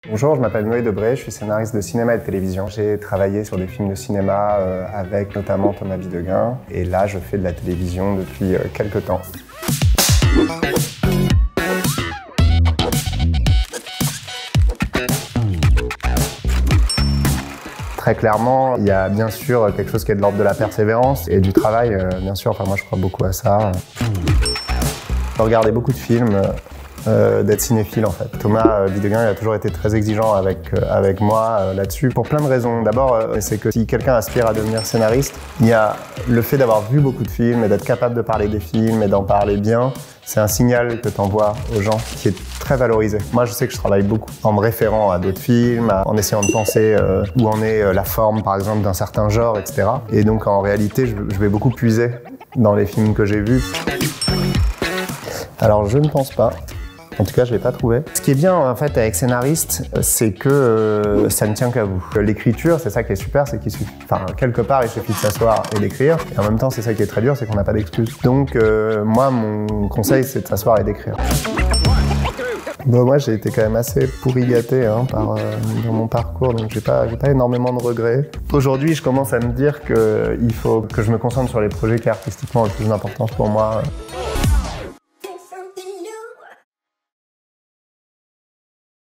Bonjour, je m'appelle Noé Debré, je suis scénariste de cinéma et de télévision. J'ai travaillé sur des films de cinéma avec notamment Thomas Widegun et là je fais de la télévision depuis quelques temps. Très clairement, il y a bien sûr quelque chose qui est de l'ordre de la persévérance et du travail, bien sûr. Enfin, moi je crois beaucoup à ça. Je regardais beaucoup de films. D'être cinéphile en fait. Thomas Widegun il a toujours été très exigeant avec moi là-dessus pour plein de raisons. D'abord, c'est que si quelqu'un aspire à devenir scénariste, il y a le fait d'avoir vu beaucoup de films et d'être capable de parler des films et d'en parler bien. C'est un signal que tu envoies aux gens qui est très valorisé. Moi, je sais que je travaille beaucoup en me référant à d'autres films, en essayant de penser où en est la forme, par exemple, d'un certain genre, etc. Et donc, en réalité, je vais beaucoup puiser dans les films que j'ai vus. Alors, je ne pense pas. En tout cas, je l'ai pas trouvé. Ce qui est bien en fait avec scénariste, c'est que ça ne tient qu'à vous. L'écriture, c'est ça qui est super, c'est qu'il suffit, enfin quelque part, il suffit de s'asseoir et d'écrire. Et en même temps, c'est ça qui est très dur, c'est qu'on n'a pas d'excuses. Donc moi, mon conseil, c'est de s'asseoir et d'écrire. Bon, moi, j'ai été quand même assez pourri gâté dans mon parcours, donc j'ai pas énormément de regrets. Aujourd'hui, je commence à me dire qu'il faut que je me concentre sur les projets qui ont artistiquement le plus d'importance pour moi.